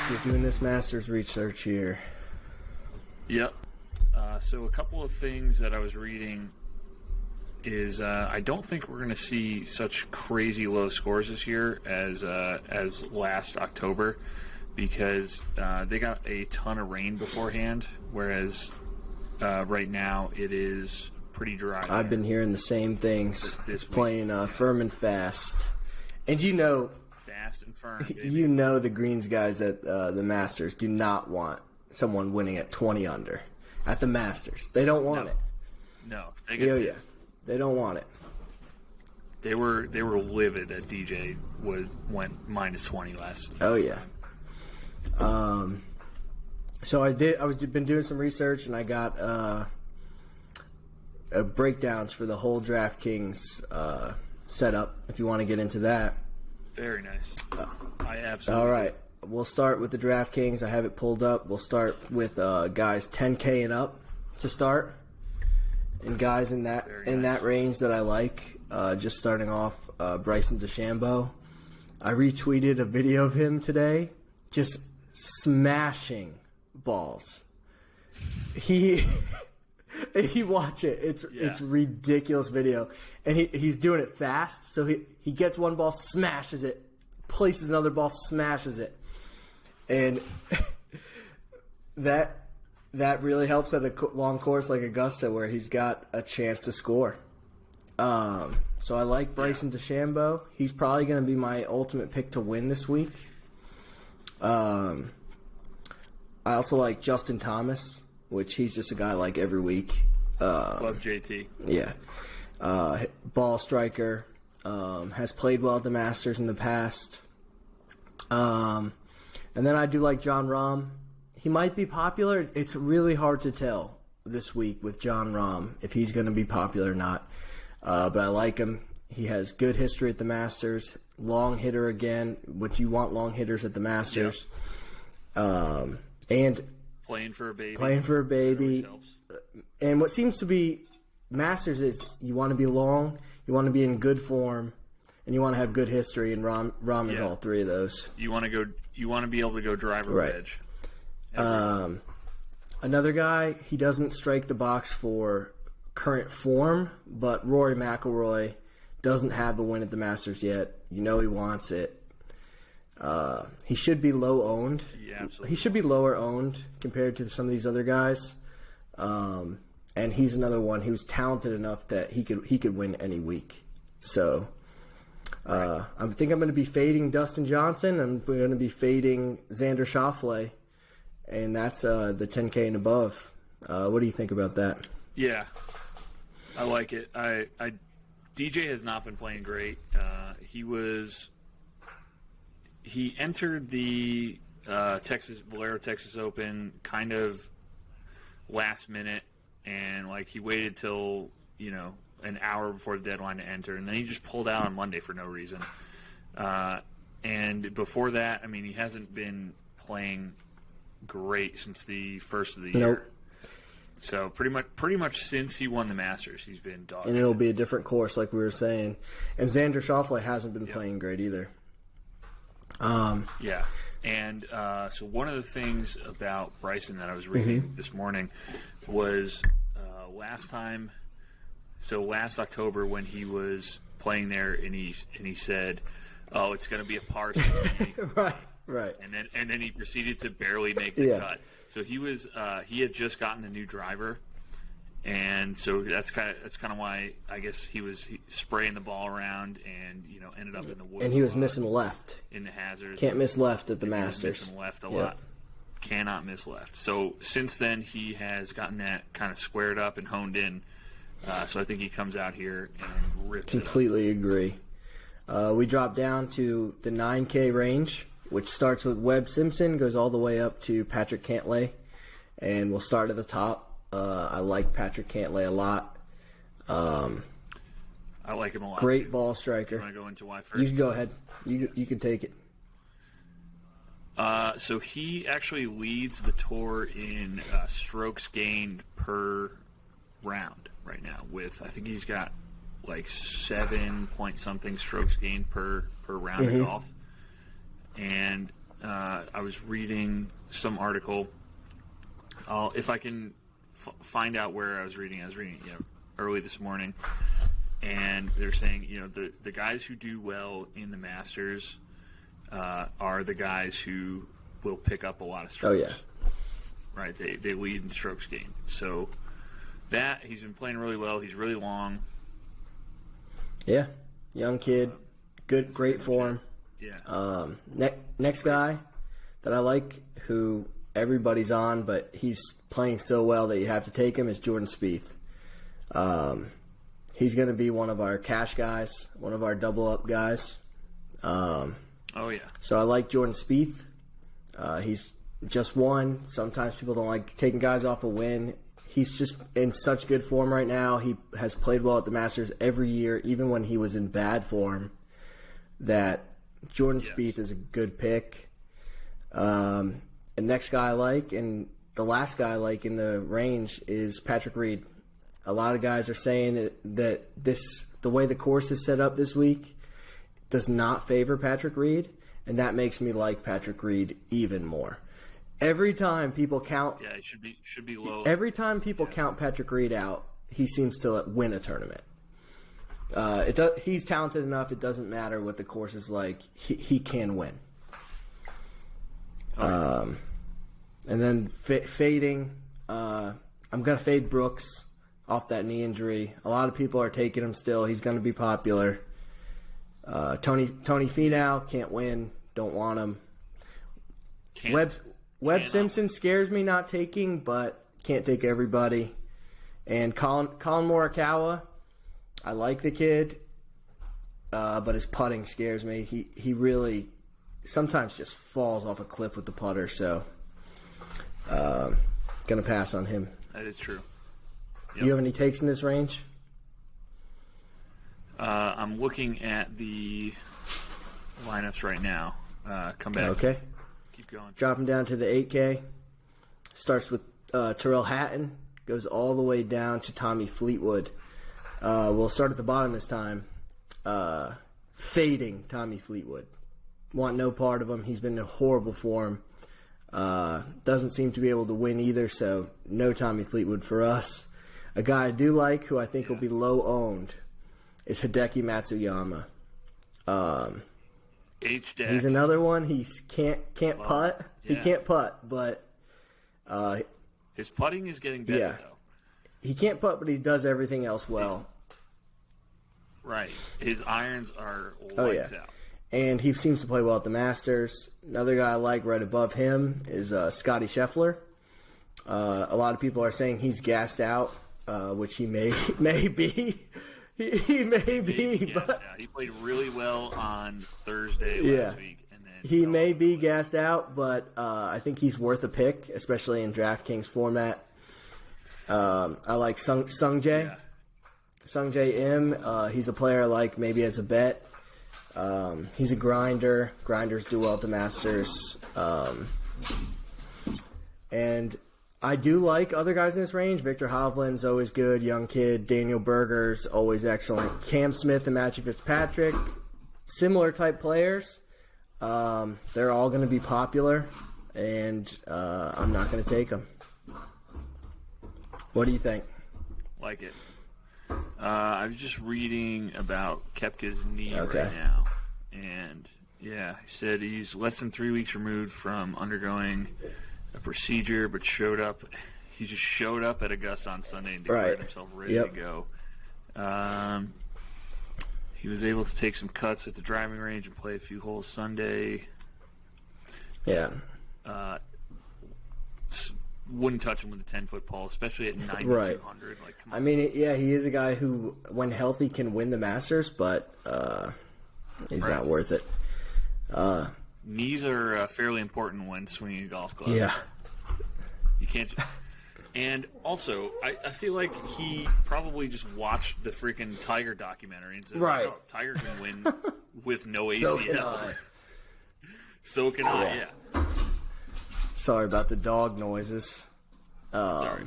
You're doing this Masters research here. Yep. So a couple of things that I was reading is I don't think we're going to see such crazy low scores this year as last October, because they got a ton of rain beforehand, whereas right now it is pretty dry. I've been hearing the same things. It's playing firm and fast. And fast and firm, baby. You know the greens guys at the Masters do not want someone winning at 20 under at the Masters. They don't want it. No, they get pissed. They don't want it. They were livid that DJ went minus 20 last. Oh yeah. So I was been doing some research, and I got breakdowns for the whole Draftkings setup. If you want to get into that. Very nice. I absolutely. All right. We'll start with the Draftkings. I have it pulled up. We'll start with guys 10K and up to start, and guys in that that range that I like. Just starting off, Bryson DeChambeau. I retweeted a video of him today, just smashing balls. If you watch it, it's ridiculous video, and he's doing it fast. So he gets one ball, smashes it, places another ball, smashes it. And that really helps at a long course like Augusta, where he's got a chance to score. So I like Bryson DeChambeau. He's probably going to be my ultimate pick to win this week. I also like Justin Thomas, which he's just a guy I like every week. Love JT. Yeah. Ball striker. Has played well at the Masters in the past. And then I do like John Rahm. He might be popular. It's really hard to tell this week with John Rahm if he's going to be popular or not. But I like him. He has good history at the Masters. Long hitter again, which you want long hitters at the Masters. Yep. And playing for a baby. And what seems to be Masters is you want to be long, you want to be in good form, and you want to have good history. And Rahm is all three of those. You want to be able to go driver wedge. Another guy, he doesn't strike the box for current form, but Rory McIlroy doesn't have a win at the Masters yet. You know he wants it. He should be low owned. Yeah, absolutely. He should be lower owned compared to some of these other guys. And he's another one who's talented enough that he could win any week. So I think I'm going to be fading Dustin Johnson. I'm going to be fading Xander Schauffele, and that's the 10K and above. What do you think about that? Yeah, I like it. DJ has not been playing great. He entered the Valero Texas Open kind of last minute, and he waited till an hour before the deadline to enter, and then he just pulled out on Monday for no reason. And before that, he hasn't been playing great since the first of the year. So pretty much since he won the Masters, he's been dog shit. And it'll be a different course, like we were saying. And Xander Schauffele hasn't been playing great either. Yeah. And so one of the things about Bryson that I was reading this morning was last October when he was playing there, and he said, "Oh, it's going to be a par 60." Right. And then he proceeded to barely make the cut. So he had just gotten a new driver, and so that's kind of why I guess he was spraying the ball around and ended up in the woods. And he was missing left in the hazards. Can't miss left at the Masters. Missing left a lot. Cannot miss left. So since then he has gotten that kind of squared up and honed in. So I think he comes out here and rips Completely it up. Agree. We drop down to the 9K range, which starts with Webb Simpson, goes all the way up to Patrick Cantlay, and we'll start at the top. I like Patrick Cantlay a lot. I like him a lot. Great ball striker. You want to go into why first? You can go ahead. You can take it. So he actually leads the tour in strokes gained per round right now. With I think he's got 7 point something strokes gained per round of golf. And I was reading some article. If I can find out where I was reading early this morning, and they're saying the guys who do well in the Masters are the guys who will pick up a lot of strokes. Oh yeah. Right, they lead in strokes gained. So that he's been playing really well. He's really long. Yeah, young kid, great form. Yeah. Next guy that I like, who everybody's on, but he's playing so well that you have to take him, is Jordan Spieth. He's going to be one of our cash guys, one of our double up guys. Oh yeah. So I like Jordan Spieth. He's just won. Sometimes people don't like taking guys off a win. He's just in such good form right now. He has played well at the Masters every year, even when he was in bad form. That Jordan Spieth is a good pick. And next guy I like, and the last guy I like in the range, is Patrick Reed. A lot of guys are saying that the way the course is set up this week does not favor Patrick Reed, and that makes me like Patrick Reed even more. Every time people count, it should be low. Every time people count Patrick Reed out, he seems to win a tournament. He's talented enough; it doesn't matter what the course is like. He can win. And then fading, I'm gonna fade Brooks off that knee injury. A lot of people are taking him still. He's gonna be popular. Tony Finau can't win. Don't want him. Webb Simpson scares me not taking, but can't take everybody. And Colin Morikawa, I like the kid, but his putting scares me. He really sometimes just falls off a cliff with the putter, so gonna pass on him. That is true. Yep. You have any takes in this range? I'm looking at the lineups right now. Come back. Okay. Keep going. Dropping down to the 8K. Starts with Tyrrell Hatton. Goes all the way down to Tommy Fleetwood. We'll start at the bottom this time. Fading Tommy Fleetwood. Want no part of him. He's been in horrible form. Doesn't seem to be able to win either, so no Tommy Fleetwood for us. A guy I do like, who I think will be low owned, is Hideki Matsuyama. H-Deck. He's another one. He can't putt. Yeah. He can't putt, but his putting is getting better though. He can't putt, but he does everything else well. Right. His irons are lights out. And he seems to play well at the Masters. Another guy I like right above him is Scotty Scheffler. A lot of people are saying he's gassed out, which he may be. He may be. But he played really well on Thursday last week. And then he may be gassed out, but I think he's worth a pick, especially in Draftkings format. I like Sungjae. Yeah. Sungjae Im. He's a player I like maybe as a bet. He's a grinder. Grinders do well at the Masters. And I do like other guys in this range. Victor Hovland's always good. Young kid. Daniel Berger's always excellent. Cam Smith and Matthew Fitzpatrick. Similar type players. They're all going to be popular. And I'm not going to take them. What do you think? Like it. I was just reading about Koepka's knee right now. And, he said he's less than 3 weeks removed from undergoing a procedure, but he just showed up at Augusta on Sunday and declared himself ready to go. He was able to take some cuts at the driving range and play a few holes Sunday. Yeah. Wouldn't touch him with a 10-foot pole, especially at 9,200. Like, come on. I mean, he is a guy who, when healthy, can win the Masters, but he's not worth it. Knees are fairly important when swinging a golf club. Yeah. You can't. And also, I feel like he probably just watched the freaking Tiger documentary and says, like, Tiger can win with no ACL. So can I, yeah. Sorry about the dog noises. Sorry.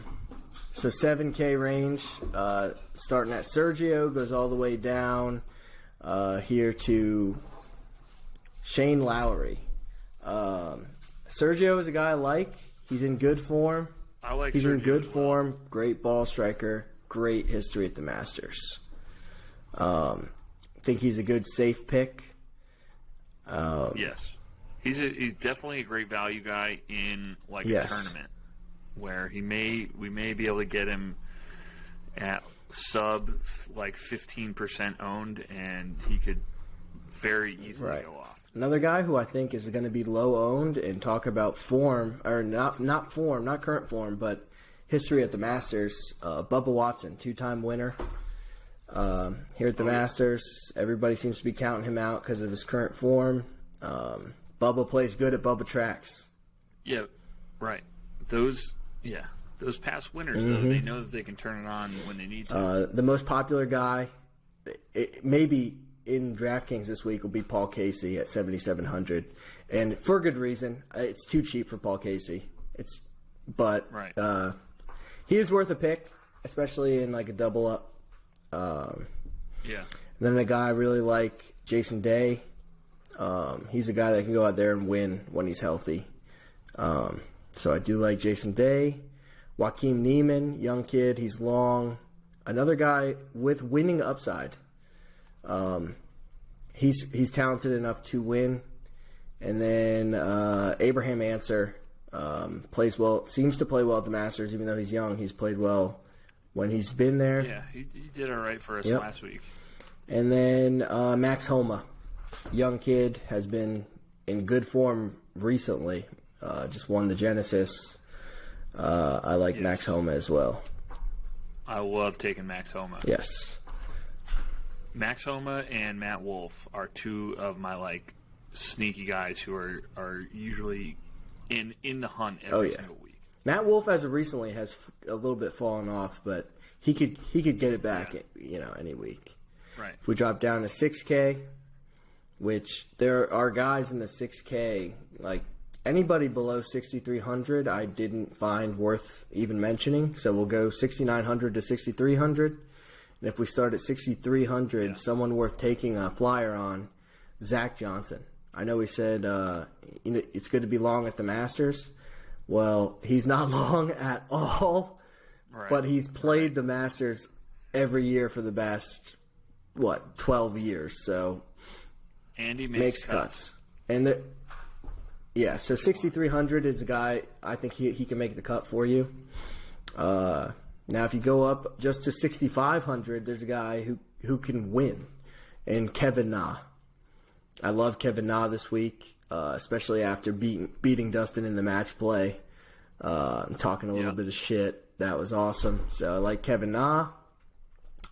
So 7K range, starting at Sergio, goes all the way down here to Shane Lowry. Sergio is a guy I like. He's in good form. I like He's Sergio in good as well. form. Great ball striker. Great history at the Masters. I think he's a good safe pick. Yes. He's definitely a great value guy in like Yes. a tournament where we may be able to get him at sub like 15% owned, and he could very easily Right. go off. Another guy who I think is going to be low owned and talk about form, or not current form, but history at the Masters. Bubba Watson, 2-time winner here at the Masters. Everybody seems to be counting him out because of his current form. Bubba plays good at Bubba tracks. Yeah, right. Those past winners, though, they know that they can turn it on when they need to. The most popular guy, maybe in DraftKings this week, will be Paul Casey at 7,700, and for good reason. It's too cheap for Paul Casey. But Right. he is worth a pick, especially in like a double up. Yeah. And then a guy I really like, Jason Day. He's a guy that can go out there and win when he's healthy. So I do like Jason Day. Joaquin Neiman, young kid, he's long. Another guy with winning upside. He's talented enough to win. And then Abraham Answer plays well, seems to play well at the Masters, even though he's young. He's played well when he's been there. Yeah, he did all right for us Yep. last week. And then Max Homa, young kid, has been in good form recently. Just won the Genesis. I like Max Homa as well. I love taking Max Homa. Yes. Max Homa and Matt Wolf are two of my like sneaky guys who are usually in the hunt every single week. Matt Wolf, as of recently, has a little bit fallen off, but he could get it back, any week. Right. If we drop down to 6K, which there are guys in the 6K, like anybody below 6,300, I didn't find worth even mentioning. So we'll go 6,900 to 6,300. And if we start at 6,300, someone worth taking a flyer on, Zach Johnson. I know we said it's good to be long at the Masters. Well, he's not long at all, but he's played the Masters every year for the past, 12 years. So Andy makes cuts. And so 6,300 is a guy, I think he can make the cut for you. Now, if you go up just to 6,500, there's a guy who can win, and Kevin Na. I love Kevin Na this week, especially after beating Dustin in the match play, talking a little bit of shit. That was awesome. So I like Kevin Na.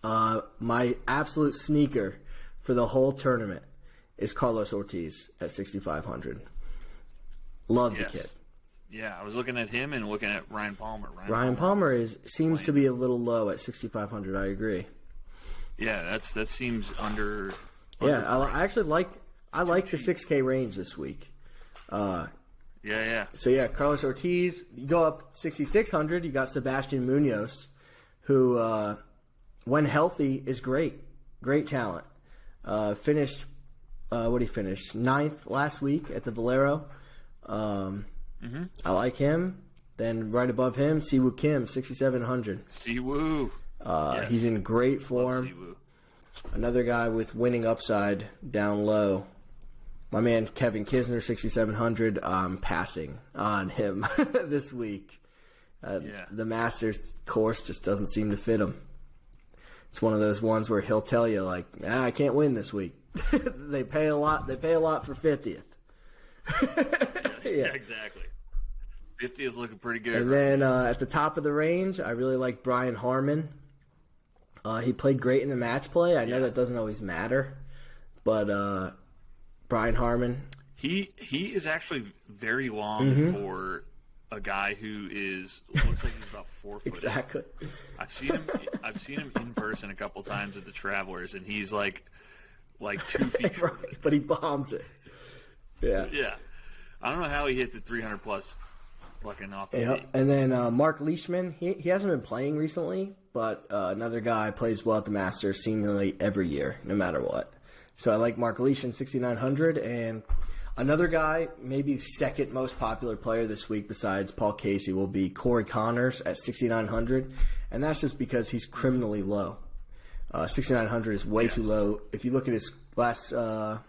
My absolute sneaker for the whole tournament is Carlos Ortiz at 6,500. Love the kid. Yeah, I was looking at him and looking at Ryan Palmer. Ryan Palmer seems to be a little low at 6,500. I agree. Yeah, that seems under. Yeah, I actually like the 6K range this week. Yeah. So Carlos Ortiz. You go up 6,600. You got Sebastian Munoz, who, when healthy, is great talent. Finished. What did he finish? 9th last week at the Valero. I like him. Then right above him, Siwoo Kim, 6,700. Siwoo. He's in great form. Another guy with winning upside down low. My man Kevin Kisner, 6,700. I'm passing on him this week. The Masters course just doesn't seem to fit him. It's one of those ones where he'll tell you, like, I can't win this week. They pay a lot. They pay a lot for 50th. Yeah, exactly. 50 is looking pretty good. And then at the top of the range, I really like Brian Harmon. He played great in the match play. I know that doesn't always matter, but Brian Harmon. He is actually very long for a guy who looks like he's about 4 foot. Exactly. I've seen him in person a couple times at the Travelers, and he's like 2 feet short. Right, but he bombs it. Yeah. Yeah. I don't know how he hits it 300 plus fucking off the tee. And then Mark Leishman, he hasn't been playing recently, but another guy plays well at the Masters seemingly every year, no matter what. So I like Mark Leishman, 6,900, and Another guy, maybe second most popular player this week besides Paul Casey, will be Corey Connors at 6,900, and that's just because he's criminally low. 6,900 is way too low. If you look at his last, we'll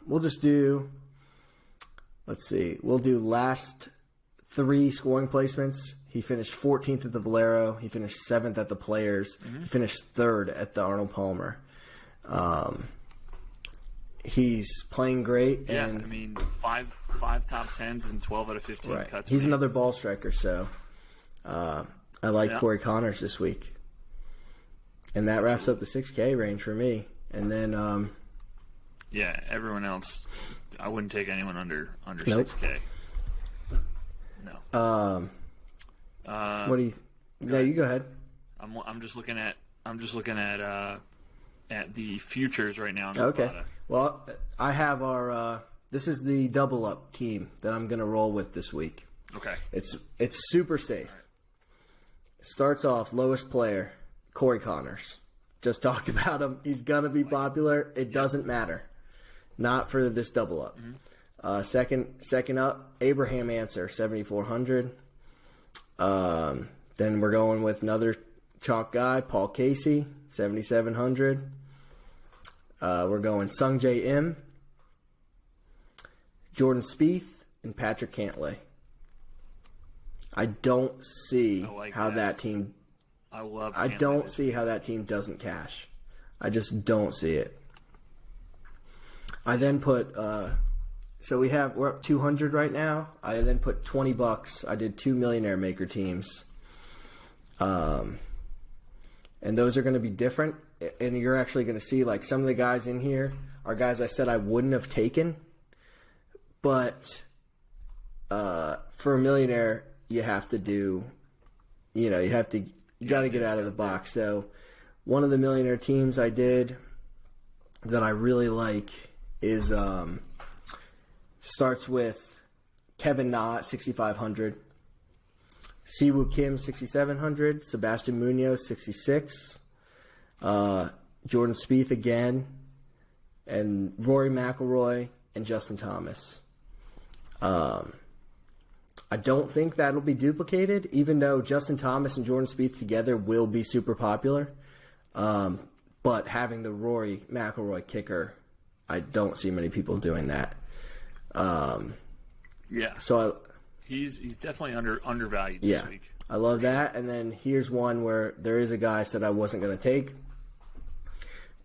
do last 3 scoring placements. He finished 14th at the Valero. He finished 7th at the Players. He finished 3rd at the Arnold Palmer. He's playing great. Yeah, and I mean, five top 10s and 12 out of 15 right. cuts. He's another ball striker, so I like Corey Connors this week. And that wraps up the 6K range for me. And then everyone else, I wouldn't take anyone under Nope. 6K. No. What do you? No, you go ahead. I'm just looking at the futures right now. Okay. Well, I have our. This is the double up team that I'm going to roll with this week. Okay. It's super safe. Starts off lowest player, Corey Connors. Just talked about him. He's gonna be popular. It doesn't matter. Not for this double up. Second up, Abraham Answer, 7,400. Then we're going with another chalk guy, Paul Casey, 7,700. We're going Sung J M, Jordan Spieth, and Patrick Cantlay. I don't see how that team. I don't see how that team doesn't cash. I just don't see it. I then put. So we're up 200 right now. I then put $20. I did 2 Millionaire Maker teams. And those are going to be different. And you're actually going to see like some of the guys in here are guys I said I wouldn't have taken. But for a millionaire, you have to do, you got to get out of the box. So one of the millionaire teams I did that I really like is starts with Kevin Na at 6,500, Siwoo Kim 6,700, Sebastian Munoz 66, Jordan Spieth again, and Rory McIlroy and Justin Thomas. I don't think that'll be duplicated, even though Justin Thomas and Jordan Spieth together will be super popular. But having the Rory McIlroy kicker, I don't see many people doing that. So he's definitely undervalued this week. I love that. And then here's one where there is a guy I said I wasn't going to take,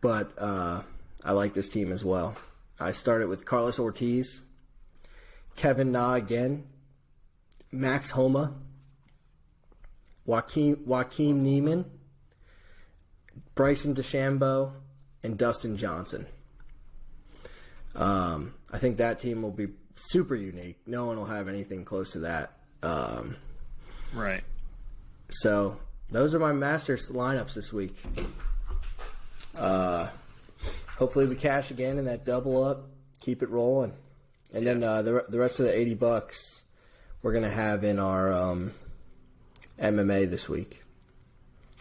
but I like this team as well. I started with Carlos Ortiz, Kevin Na again, Max Homa, Joaquin Neiman, Bryson DeChambeau, and Dustin Johnson. I think that team will be super unique. No one will have anything close to that. Right. So those are my Masters lineups this week. Hopefully we cash again in that double up. Keep it rolling. And then the rest of the $80 we're going to have in our MMA this week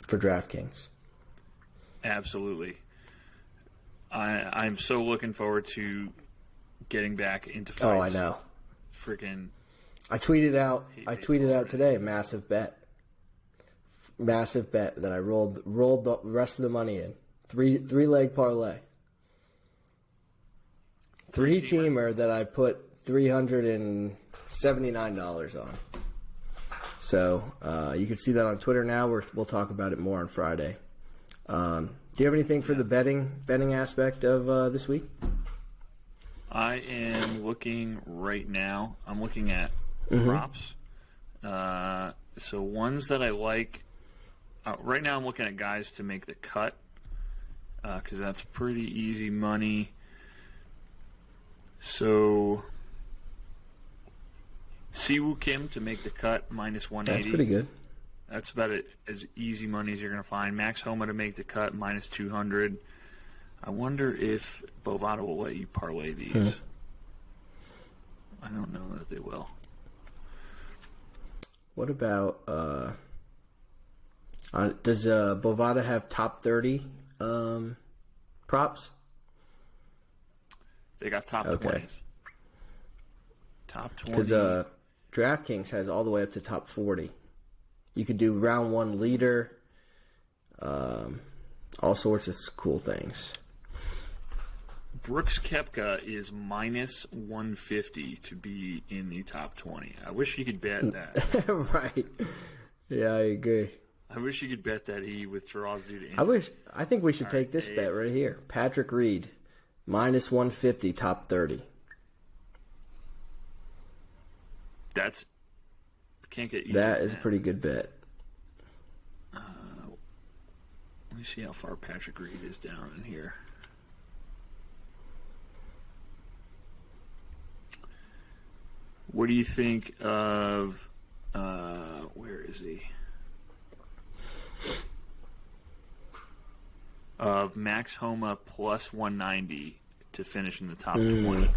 for Draftkings. Absolutely. I'm so looking forward to getting back into fights. Oh, I know. Freaking. I tweeted out today, massive bet that I rolled the rest of the money in. Three leg parlay. 3-teamer that I put $379 on. So you can see that on Twitter now. We'll talk about it more on Friday. Do you have anything for the betting aspect of this week? I am looking right now. I'm looking at props. So ones that I like. Right now I'm looking at guys to make the cut because that's pretty easy money. So Siwoo Kim to make the cut, minus 180. That's pretty good. That's about as easy money as you're going to find. Max Homa to make the cut, minus 200. I wonder if Bovada will let you parlay these. I don't know that they will. What about does Bovada have top 30 props? They got top 20s. Top 20. Because DraftKings has all the way up to top 40. You could do round one leader, all sorts of cool things. Brooks Koepka is minus 150 to be in the top 20. I wish you could bet that. Right. Yeah, I agree. I wish you could bet that he withdraws due to injury. I think we should take this bet right here. Patrick Reed, minus 150, top 30. That's can't get easier That than is a pretty good bet. Let me see how far Patrick Reed is down in here. What do you think of where is he? Of Max Homa plus 190 to finish in the top 20.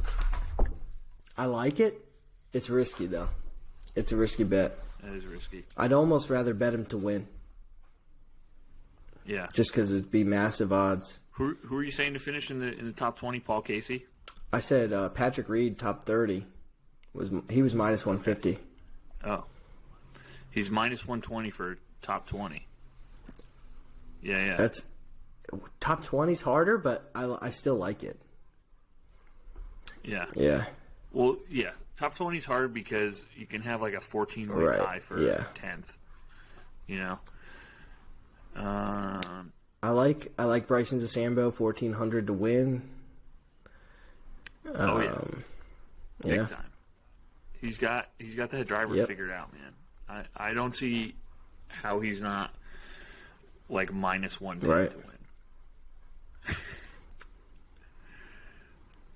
I like it. It's risky, though. It's a risky bet. That is risky. I'd almost rather bet him to win. Yeah. Just because it'd be massive odds. Who are you saying to finish in the top 20? Paul Casey? I said Patrick Reed, top 30. He was minus 150. Oh. He's minus 120 for top 20. Yeah. That's top 20's harder, but I still like it. Yeah. Yeah. Well, yeah. Top 20 is hard because you can have like a 14-way tie for 10th. You know? I like Bryson DeChambeau, 1,400 to win. Big time. He's got that driver figured out, man. I don't see how he's not like minus 110 to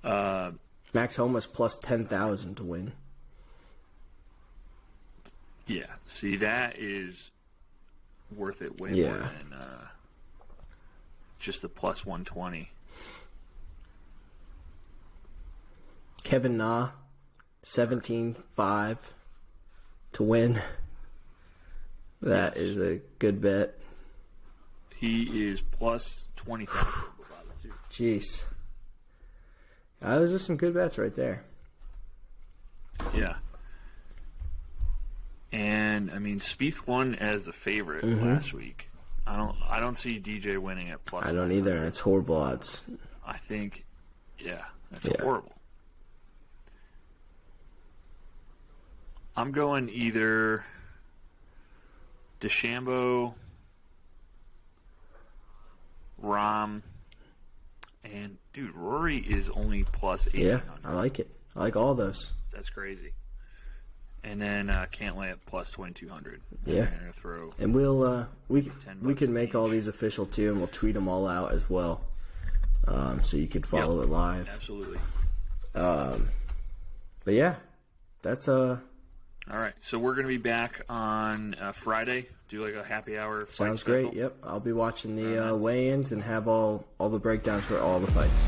win. Max Homa's plus 10,000 to win. Yeah. See, that is worth it way more than just the plus 120. Kevin Na, 17.5 to win. That is a good bet. He is plus 20,000. Jeez. Those are some good bets right there. Yeah. And I mean, Spieth won as the favorite last week. I don't see DJ winning at plus. I don't either, and it's horrible odds. I think, that's horrible. I'm going either DeChambeau, Rahm, and dude, Rory is only plus 1,800. Yeah, I like it. I like all those. That's crazy. And then Cantlay at plus 2,200. Yeah. And throw. And we can make all each. these official too, and we'll tweet them all out as well, so you could follow it live. Absolutely. But yeah, that's All right, so we're going to be back on Friday. Do like a happy hour. Sounds great. Yep, I'll be watching the weigh-ins and have all the breakdowns for all the fights.